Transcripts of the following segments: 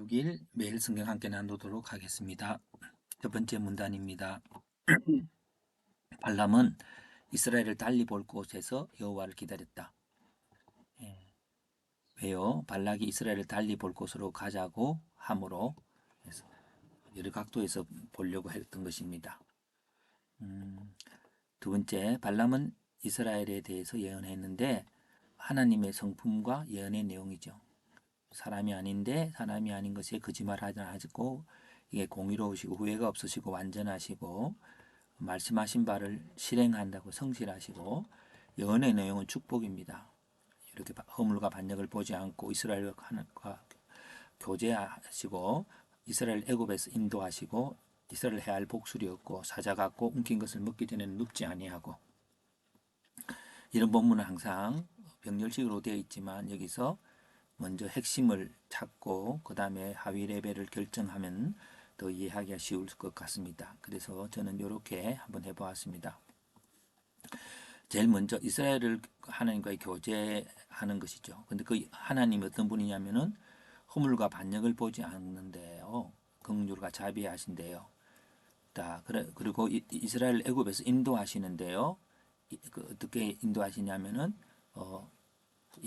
6일 매일 성경 함께 나누도록 하겠습니다. 첫 번째 문단입니다. 발람은 이스라엘을 달리 볼 곳에서 여호와를 기다렸다. 예. 왜요? 발락이 이스라엘을 달리 볼 곳으로 가자고 함으로 여러 각도에서 보려고 했던 것입니다. 두 번째, 발람은 이스라엘에 대해서 예언했는데 하나님의 성품과 예언의 내용이죠. 사람이 아닌데 사람이 아닌 것에 거짓말하지 않고 이게 공의로우시고 후회가 없으시고 완전하시고 말씀하신 바를 실행한다고 성실하시고 예언의 내용은 축복입니다. 이렇게 허물과 반역을 보지 않고 이스라엘과 교제하시고 이스라엘 애굽에서 인도하시고 이스라엘 해야 할 복술이 없고 사자 같고 움킨 것을 먹기 전에는 눕지 아니하고 이런 본문은 항상 병렬식으로 되어 있지만 여기서 먼저 핵심을 찾고 그 다음에 하위 레벨을 결정하면 더 이해하기가 쉬울 것 같습니다. 그래서 저는 이렇게 한번 해보았습니다. 제일 먼저 이스라엘을 하나님과의 교제하는 것이죠. 근데 그 하나님이 어떤 분이냐면은 허물과 반역을 보지 않는데요. 긍휼과 자비하신대요. 그리고 이스라엘 애굽에서 인도하시는데요. 어떻게 인도하시냐면은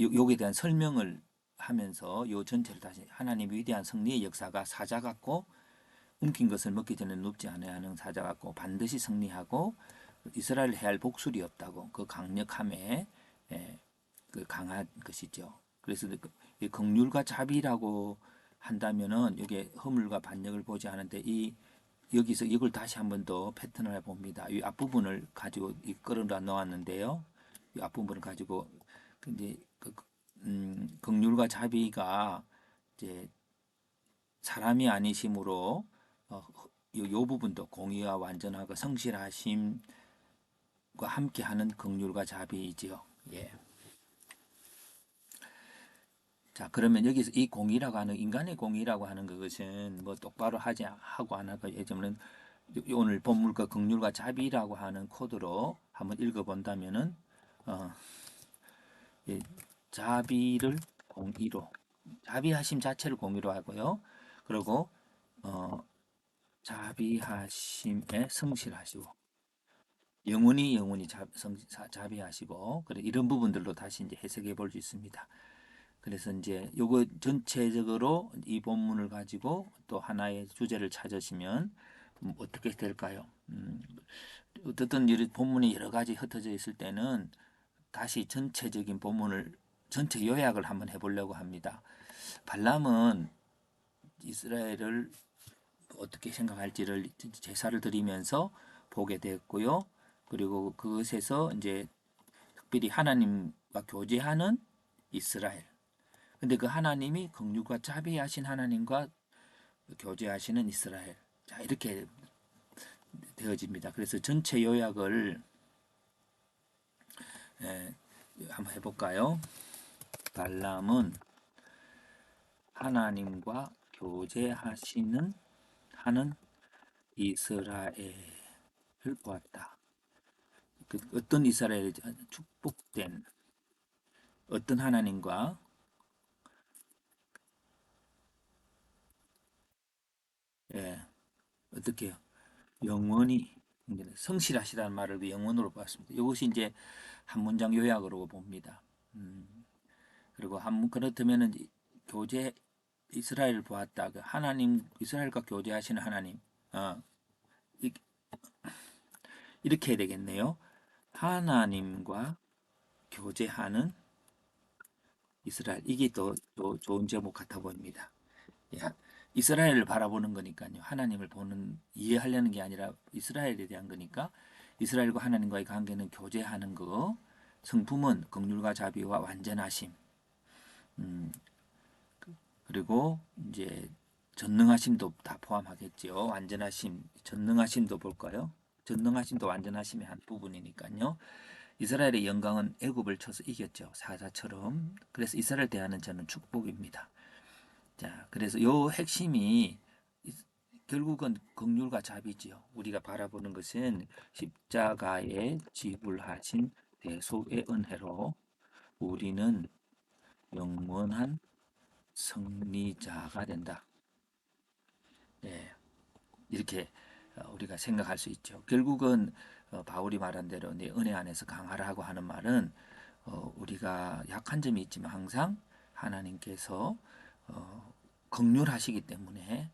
요에 대한 설명을 하면서 요 전체를 다시 하나님의 위대한 승리의 역사가 사자 같고 움킨 것을 먹기 전에 눕지 않아야 하는 사자 같고 반드시 승리하고 이스라엘 해야 할 복술이 없다고 그 강력함에 그 강한 것이죠. 그래서 그 긍휼과 자비라고 한다면은 이게 허물과 반역을 보지 않은데 여기서 이걸 다시 한번 더 패턴을 해봅니다. 이 앞부분을 가지고 끌어다 놓았는데요. 이 앞부분을 가지고 근데 긍휼과 자비가 이제 사람이 아니심으로 요 부분도 공의와 완전하고 성실하심과 함께하는 긍휼과 자비이지요. 예. 자, 그러면 여기서 이 공의라고 하는 인간의 공의라고 하는 그것은 뭐 똑바로 하고 안 하고 예전에는 오늘 본문과 긍휼과 자비라고 하는 코드로 한번 읽어본다면은 예, 자비를 공의로 자비하심 자체를 공의로 하고요. 그리고 자비하심에 성실하시고 영원히 자비하시고 그래 이런 부분들로 다시 이제 해석해 볼 수 있습니다. 그래서 이제 요거 전체적으로 이 본문을 가지고 또 하나의 주제를 찾으시면 어떻게 될까요? 어떻든 이 본문이 여러 가지 흩어져 있을 때는 다시 전체적인 본문을 전체 요약을 한번 해보려고 합니다. 발람은 이스라엘을 어떻게 생각할지를 제사를 드리면서 보게 됐고요. 그리고 그것에서 이제 특별히 하나님과 교제하는 이스라엘. 근데 그 하나님이 긍휼과 자비하신 하나님과 교제하시는 이스라엘. 자, 이렇게 되어집니다. 그래서 전체 요약을 한번 해볼까요? 발람은 하나님과 교제하시는 하는 이스라엘을 보았다. 어떤 이스라엘이 축복된 어떤 하나님과 어떻게 해요? 영원히 성실하시다는 말을 영원으로 봤습니다. 이것이 이제 한 문장 요약으로 봅니다. 그리고 그렇다면은 교제 이스라엘을 보았다. 그 하나님 이스라엘과 교제하시는 하나님. 어, 이렇게 해야 되겠네요. 하나님과 교제하는 이스라엘. 이게 또 좋은 제목 같아 보입니다. 예, 이스라엘을 바라보는 거니까요. 하나님을 이해하려는 게 아니라 이스라엘에 대한 거니까 이스라엘과 하나님과의 관계는 교제하는 거. 성품은 긍휼과 자비와 완전하심. 그리고 이제 전능하심도 다 포함하겠죠. 완전하심, 전능하심도 볼까요? 전능하심도 완전하심의 한 부분이니까요. 이스라엘의 영광은 애굽을 쳐서 이겼죠. 사자처럼. 그래서 이스라엘 대하는 저는 축복입니다. 자, 그래서 요 핵심이 결국은 긍휼과 자비지요. 우리가 바라보는 것은 십자가에 지불하신 대속의 은혜로 우리는 영원한 승리자가 된다. 예, 이렇게 우리가 생각할 수 있죠. 결국은 바울이 말한 대로 내 은혜 안에서 강하라고 하는 말은 우리가 약한 점이 있지만 항상 하나님께서 긍휼하시기 때문에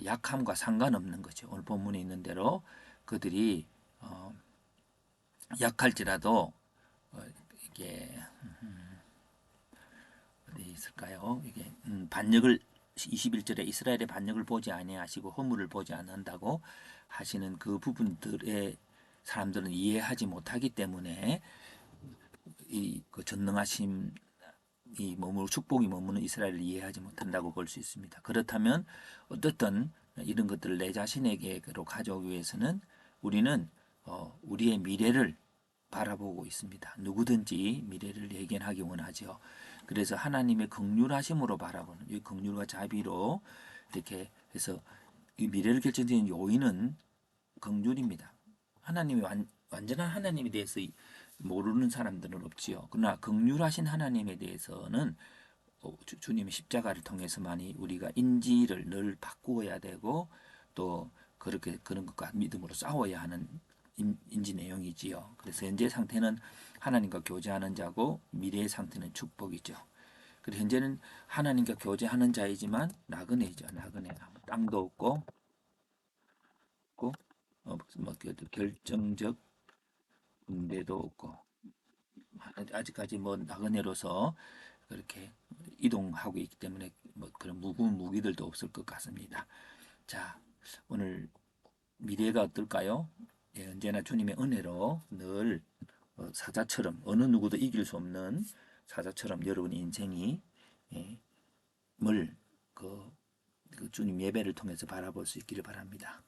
약함과 상관없는 거죠. 오늘 본문에 있는 대로 그들이 약할지라도 이게 어디 있을까요? 이게 반역을 21절에 이스라엘의 반역을 보지 아니하시고 허물을 보지 않는다고 하시는 그 부분들의 사람들은 이해하지 못하기 때문에 이 그 전능하심 이 머무 축복이 머무는 이스라엘을 이해하지 못한다고 볼 수 있습니다. 그렇다면 어떻든 이런 것들을 내 자신에게로 가져오기 위해서는 우리는 우리의 미래를 바라보고 있습니다. 누구든지 미래를 예견하기 원하죠. 그래서 하나님의 긍휼하심으로 바라보는 이 긍휼과 자비로 이렇게 해서 이 미래를 결정짓는 요인은 긍휼입니다. 하나님이 완전한 하나님에 대해서 모르는 사람들은 없지요. 그러나 긍휼하신 하나님에 대해서는 주님의 십자가를 통해서만이 우리가 인지를 늘 바꾸어야 되고 또 그렇게 그런 것과 믿음으로 싸워야 하는 인지 내용이지요. 그래서 현재 상태는 하나님과 교제하는 자고 미래의 상태는 축복이죠. 그리고 현재는 하나님과 교제하는 자이지만 나그네이죠. 나그네. 땅도 없고, 결정적 군대도 없고 아직까지 뭐 나그네로서 그렇게 이동하고 있기 때문에 뭐 그런 무거운 무기들도 없을 것 같습니다. 자, 오늘 미래가 어떨까요? 예, 언제나 주님의 은혜로 늘 사자처럼 어느 누구도 이길 수 없는 사자처럼 여러분 인생이 예, 물 그 주님 예배를 통해서 바라볼 수 있기를 바랍니다.